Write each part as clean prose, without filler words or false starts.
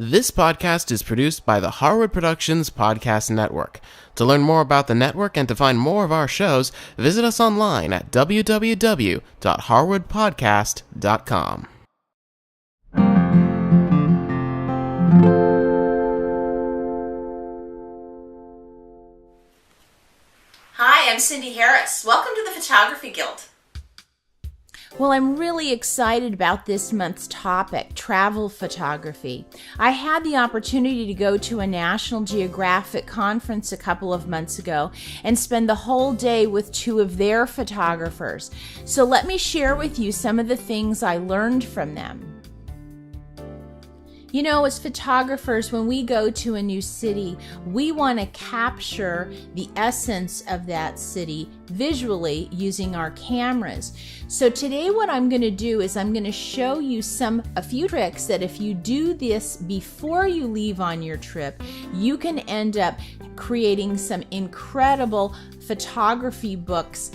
This podcast is produced by the Harwood Productions Podcast Network. To learn more about the network and to find more of our shows, visit us online at www.harwoodpodcast.com. Hi, I'm Cindy Harris. Welcome to the Photography Guild. Well, I'm really excited about this month's topic, travel photography. I had the opportunity to go to a National Geographic conference a couple of months ago and spend the whole day with two of their photographers. So let me share with you some of the things I learned from them. You know, as photographers, when we go to a new city, we want to capture the essence of that city visually using our cameras. So today what I'm going to do is I'm going to show you a few tricks that if you do this before you leave on your trip, you can end up creating some incredible photography books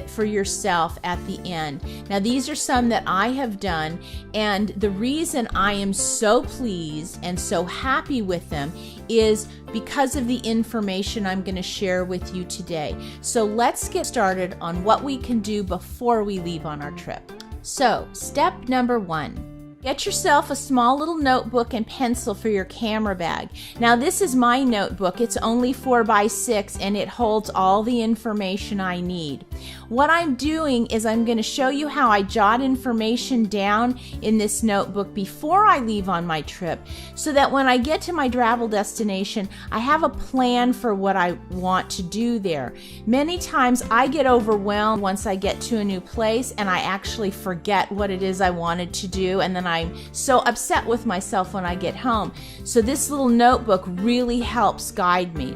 for yourself at the end. Now, these are some that I have done, and the reason I am so pleased and so happy with them is because of the information I'm going to share with you today. So let's get started on what we can do before we leave on our trip. So, step number 1. Get yourself a small little notebook and pencil for your camera bag. Now, this is my notebook. It's only 4x6 and it holds all the information I need. What I'm doing is I'm going to show you how I jot information down in this notebook before I leave on my trip so that when I get to my travel destination, I have a plan for what I want to do there. Many times I get overwhelmed once I get to a new place and I actually forget what it is I wanted to do, and then I'm so upset with myself when I get home. So this little notebook really helps guide me.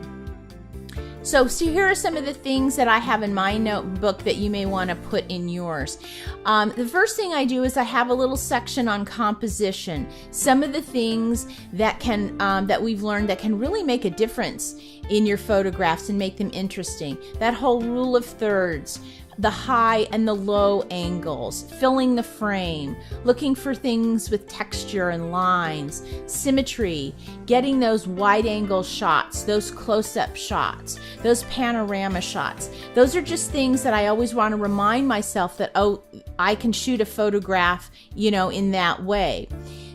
So here are some of the things that I have in my notebook that you may want to put in yours. The first thing I do is I have a little section on composition. Some of the things that we've learned that can really make a difference in your photographs and make them interesting. That whole rule of thirds, the high and the low angles, filling the frame, looking for things with texture and lines, symmetry, getting those wide angle shots, those close-up shots, those panorama shots. Those are just things that I always want to remind myself that, oh, I can shoot a photograph, in that way.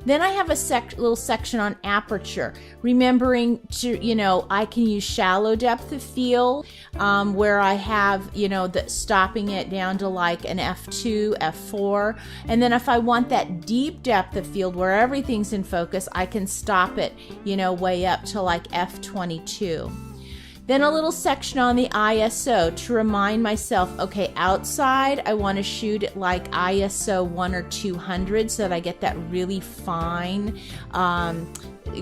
Then I have a little section on aperture, remembering to, I can use shallow depth of field where I have, stopping it down to like an f2, f4. And then if I want that deep depth of field where everything's in focus, I can stop it, way up to like f22. Then a little section on the ISO to remind myself, okay, outside I want to shoot at like ISO 1 or 200 so that I get that really fine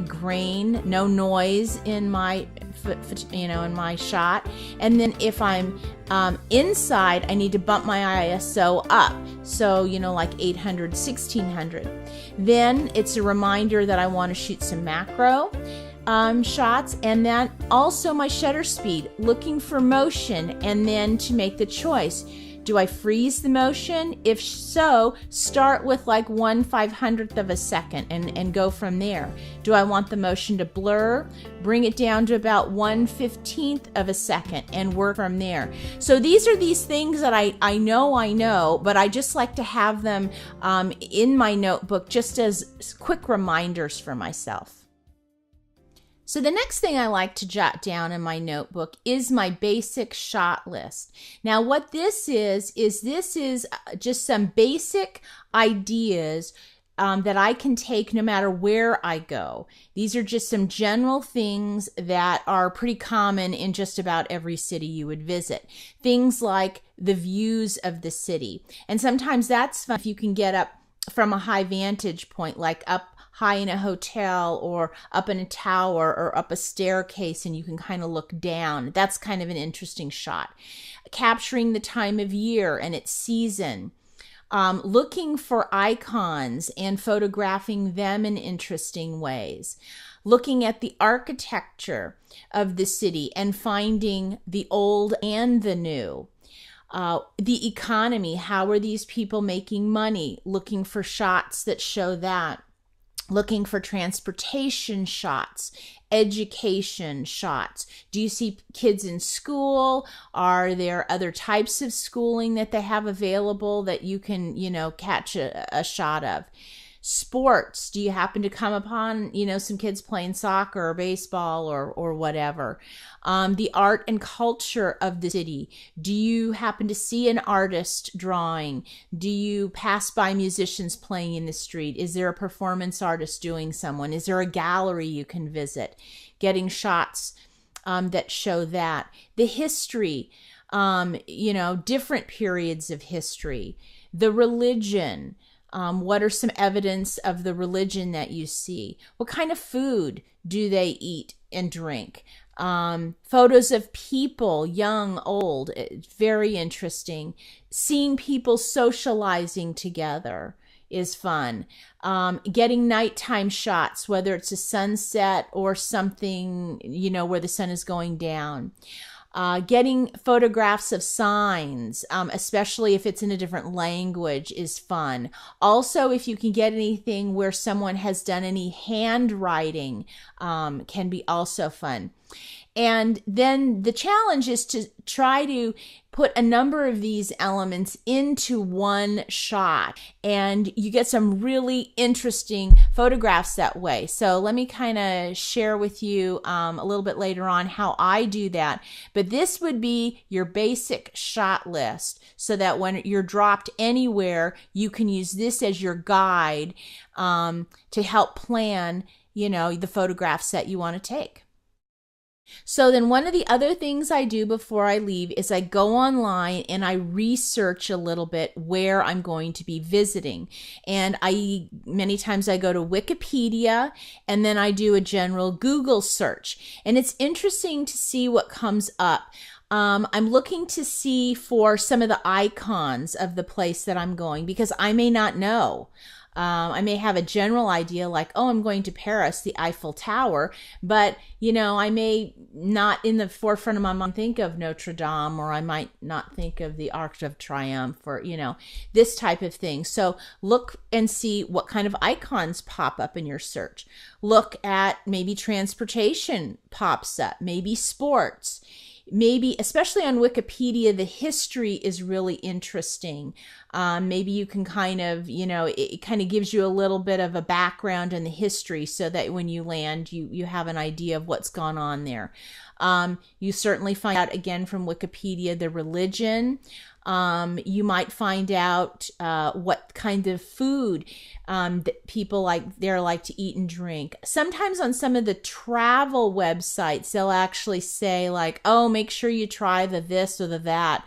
grain, no noise in my in my shot. And then if I'm inside, I need to bump my ISO up, so like 800, 1600. Then it's a reminder that I want to shoot some macro shots, and then also my shutter speed, looking for motion, and then to make the choice. Do I freeze the motion? If so, start with like 1/500th of a second and go from there. Do I want the motion to blur? Bring it down to about 1/15th of a second and work from there. So these are these things that I know, but I just like to have them in my notebook just as quick reminders for myself. So the next thing I like to jot down in my notebook is my basic shot list. Now what this is just some basic ideas that I can take no matter where I go. These are just some general things that are pretty common in just about every city you would visit. Things like the views of the city. And sometimes that's fun if you can get up from a high vantage point, like up high in a hotel or up in a tower or up a staircase, and you can kind of look down. That's kind of an interesting shot. Capturing the time of year and its season. Looking for icons and photographing them in interesting ways. Looking at the architecture of the city and finding the old and the new. The economy, how are these people making money? Looking for shots that show that. looking for transportation shots, education shots. Do you see kids in school? Are there other types of schooling that they have available that you can, catch a shot of? Sports. Do you happen to come upon, some kids playing soccer or baseball or whatever? The art and culture of the city. Do you happen to see an artist drawing? Do you pass by musicians playing in the street? Is there a performance artist doing someone? Is there a gallery you can visit? Getting shots that show that. The history, different periods of history. The religion. What are some evidence of the religion that you see? What kind of food do they eat and drink? Photos of people, young, old, very interesting. Seeing people socializing together is fun. Getting nighttime shots, whether it's a sunset or something, where the sun is going down. Getting photographs of signs, especially if it's in a different language, is fun. Also, if you can get anything where someone has done any handwriting, can be also fun. And then the challenge is to try to put a number of these elements into one shot, and you get some really interesting photographs that way. So let me kind of share with you a little bit later on how I do that. But this would be your basic shot list, so that when you're dropped anywhere, you can use this as your guide to help plan, the photographs that you want to take. So then one of the other things I do before I leave is I go online and I research a little bit where I'm going to be visiting. And many times I go to Wikipedia, and then I do a general Google search. And it's interesting to see what comes up. I'm looking to see for some of the icons of the place that I'm going, because I may not know. I may have a general idea like, oh, I'm going to Paris, the Eiffel Tower, but, I may not in the forefront of my mind think of Notre Dame, or I might not think of the Arc de Triomphe, or, this type of thing. So look and see what kind of icons pop up in your search. Look at maybe transportation pops up, maybe sports. Maybe, especially on Wikipedia, the history is really interesting. Maybe you can kind of, it kind of gives you a little bit of a background in the history, so that when you land, you have an idea of what's gone on there. You certainly find out, again, from Wikipedia, the religion. You might find out what kind of food that people like to eat and drink. Sometimes on some of the travel websites, they'll actually say like, oh, make sure you try the this or the that,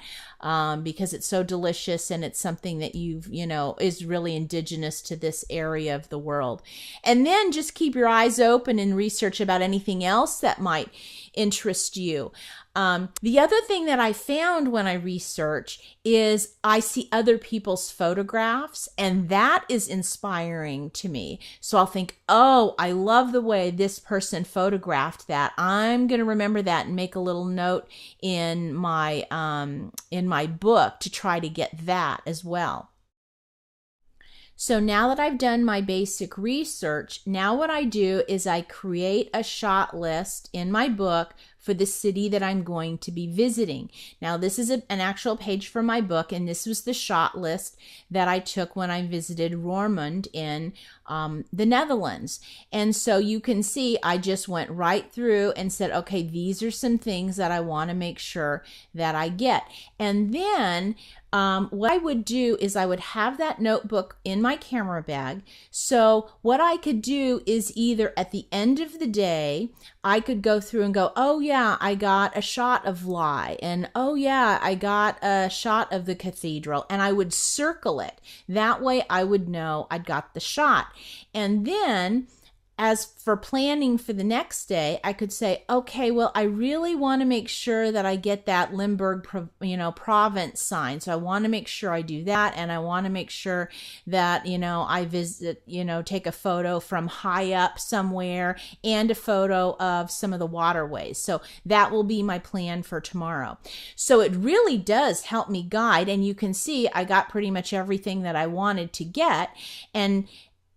because it's so delicious and it's something that is really indigenous to this area of the world. And then just keep your eyes open and research about anything else that might interest you. The other thing that I found when I research is I see other people's photographs, and that is inspiring to me. So I'll think, oh, I love the way this person photographed that. I'm going to remember that and make a little note in my book to try to get that as well. So now that I've done my basic research, now what I do is I create a shot list in my book for the city that I'm going to be visiting. Now this is an actual page from my book, and this was the shot list that I took when I visited Roermond in the Netherlands. And so you can see I just went right through and said, okay, these are some things that I want to make sure that I get. And then what I would do is I would have that notebook in my camera bag. So what I could do is either at the end of the day, I could go through and go, oh yeah, I got a shot of Lye, and oh yeah, I got a shot of the cathedral, and I would circle it. That way I would know I'd got the shot. And then as for planning for the next day, I could say, okay, well, I really want to make sure that I get that Limburg, province sign. So I want to make sure I do that. And I want to make sure that, I visit, take a photo from high up somewhere and a photo of some of the waterways. So that will be my plan for tomorrow. So it really does help me guide. And you can see I got pretty much everything that I wanted to get. And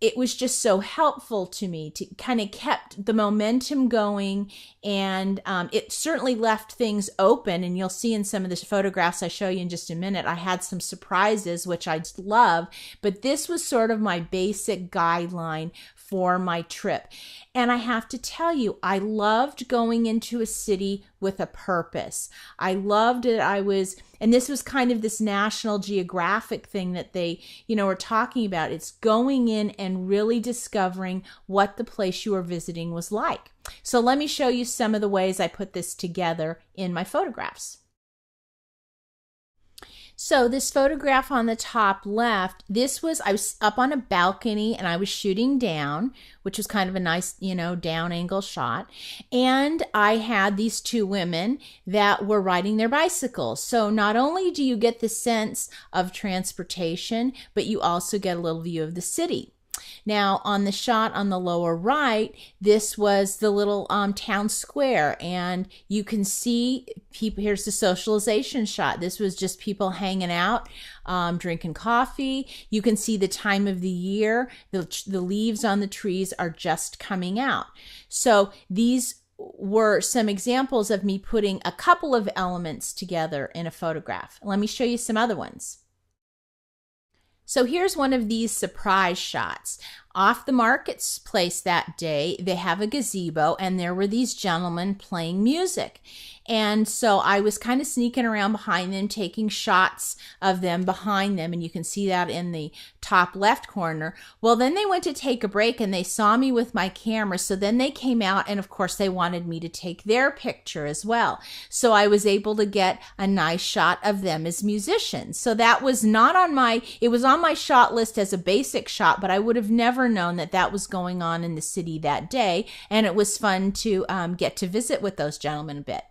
it was just so helpful to me to kind of kept the momentum going, and it certainly left things open. And you'll see in some of the photographs I show you in just a minute, I had some surprises, which I love, but this was sort of my basic guideline for my trip. And I have to tell you, I loved going into a city with a purpose. I loved it. And this was kind of this National Geographic thing that they, were talking about. It's going in and really discovering what the place you are visiting was like. So let me show you some of the ways I put this together in my photographs. So this photograph on the top left, I was up on a balcony and I was shooting down, which was kind of a nice, down angle shot. And I had these two women that were riding their bicycles. So not only do you get the sense of transportation, but you also get a little view of the city. Now, on the shot on the lower right, this was the little town square, and you can see people. Here's the socialization shot. This was just people hanging out, drinking coffee. You can see the time of the year. The leaves on the trees are just coming out. So these were some examples of me putting a couple of elements together in a photograph. Let me show you some other ones. So here's one of these surprise shots. Off the marketplace that day, they have a gazebo, and there were these gentlemen playing music. And so I was kind of sneaking around behind them, taking shots of them behind them, and you can see that in the top left corner. Well, then they went to take a break, and they saw me with my camera, so then they came out, and of course they wanted me to take their picture as well. So I was able to get a nice shot of them as musicians. So that was not on it was on my shot list as a basic shot, but I would have never known that that was going on in the city that day, and it was fun to get to visit with those gentlemen a bit.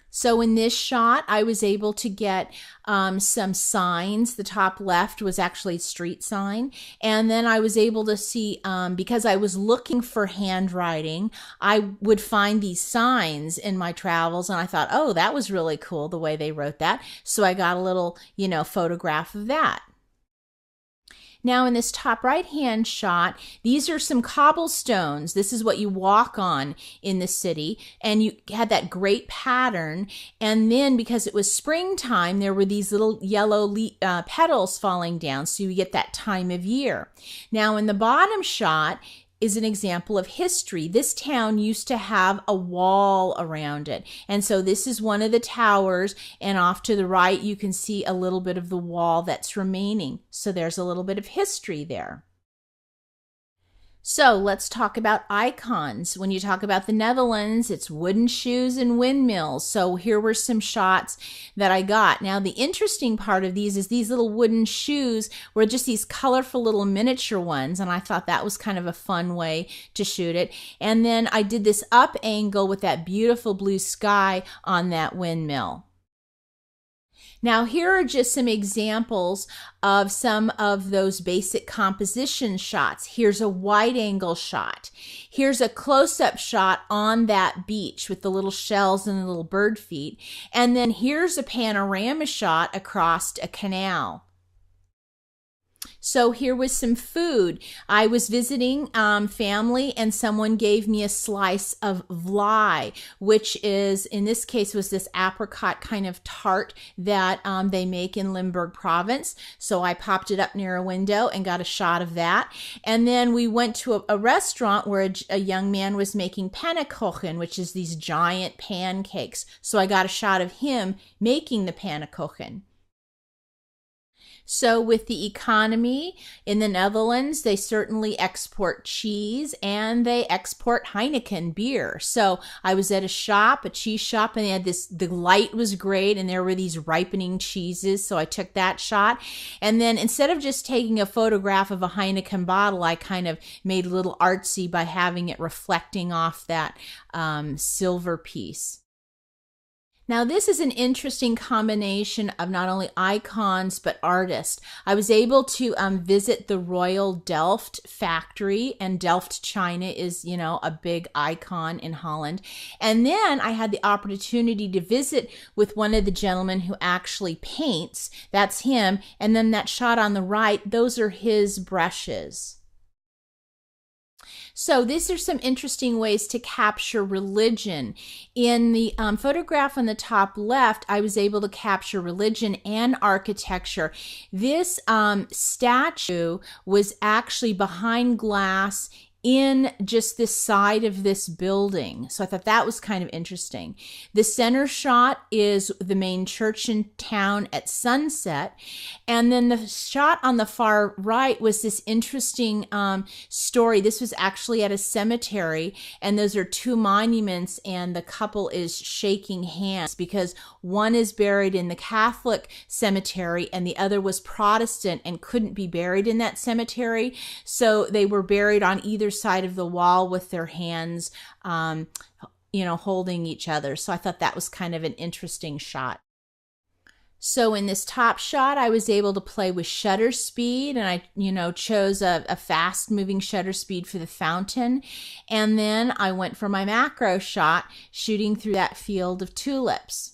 So in this shot, I was able to get some signs. The top left was actually a street sign. And then I was able to see, because I was looking for handwriting, I would find these signs in my travels. And I thought, oh, that was really cool the way they wrote that. So I got a little, photograph of that. Now in this top right-hand shot, these are some cobblestones. This is what you walk on in the city, and you had that great pattern. And then because it was springtime, there were these little yellow petals falling down, so you get that time of year. Now in the bottom shot is an example of history. This town used to have a wall around it. And so this is one of the towers, and off to the right you can see a little bit of the wall that's remaining. So there's a little bit of history there. So let's talk about icons. When you talk about the Netherlands, it's wooden shoes and windmills. So here were some shots that I got. Now the interesting part of these is these little wooden shoes were just these colorful little miniature ones, and I thought that was kind of a fun way to shoot it. And then I did this up angle with that beautiful blue sky on that windmill. Now here are just some examples of some of those basic composition shots. Here's a wide angle shot. Here's a close-up shot on that beach with the little shells and the little bird feet. And then here's a panorama shot across a canal. So here was some food. I was visiting family, and someone gave me a slice of vlaai, which is, in this case, was this apricot kind of tart that they make in Limburg province. So I popped it up near a window and got a shot of that. And then we went to a restaurant where a young man was making pannenkoeken, which is these giant pancakes. So I got a shot of him making the pannenkoeken. So with the economy in the Netherlands, they certainly export cheese, and they export Heineken beer. So I was at a cheese shop, and they had the light was great, and there were these ripening cheeses. So I took that shot. And then instead of just taking a photograph of a Heineken bottle, I kind of made a little artsy by having it reflecting off that silver piece. Now, this is an interesting combination of not only icons, but artists. I was able to visit the Royal Delft factory, and Delft, China is, a big icon in Holland. And then I had the opportunity to visit with one of the gentlemen who actually paints. That's him. And then that shot on the right, those are his brushes. So these are some interesting ways to capture religion. In the photograph on the top left, I was able to capture religion and architecture. This statue was actually behind glass in just this side of this building. So I thought that was kind of interesting. The center shot is the main church in town at sunset. And then the shot on the far right was this interesting story. This was actually at a cemetery, and those are two monuments, and the couple is shaking hands because one is buried in the Catholic cemetery and the other was Protestant and couldn't be buried in that cemetery. So they were buried on either side of the wall with their hands, holding each other. So I thought that was kind of an interesting shot. So in this top shot, I was able to play with shutter speed, and I, chose a fast moving shutter speed for the fountain. And then I went for my macro shot, shooting through that field of tulips.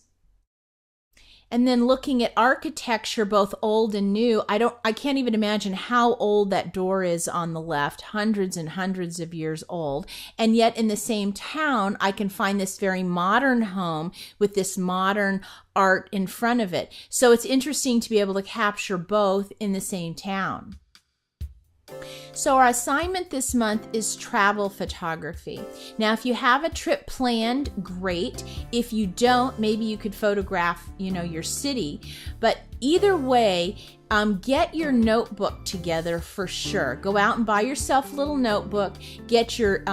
And then looking at architecture, both old and new, I can't even imagine how old that door is on the left, hundreds and hundreds of years old. And yet in the same town, I can find this very modern home with this modern art in front of it. So it's interesting to be able to capture both in the same town. So our assignment this month is travel photography. Now, if you have a trip planned, great. If you don't, maybe you could photograph, your city. But either way, get your notebook together for sure. Go out and buy yourself a little notebook. Get your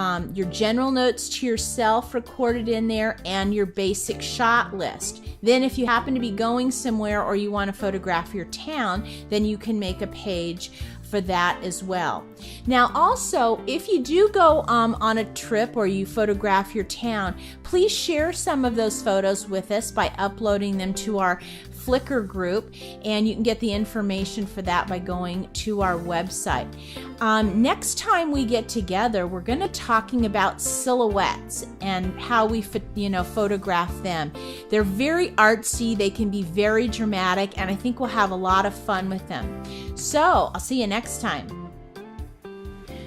general notes to yourself recorded in there and your basic shot list. Then if you happen to be going somewhere or you want to photograph your town, then you can make a page for that as well. Now also, if you do go on a trip or you photograph your town, please share some of those photos with us by uploading them to our Flickr group, and you can get the information for that by going to our website. Next time we get together, we're going to talking about silhouettes and how we photograph them. They're very artsy, they can be very dramatic, and I think we'll have a lot of fun with them. So I'll see you next time.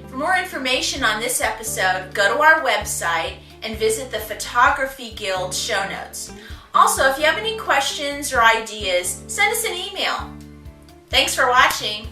For more information on this episode, go to our website and visit the Photography Guild show notes. Also, if you have any questions or ideas, send us an email. Thanks for watching.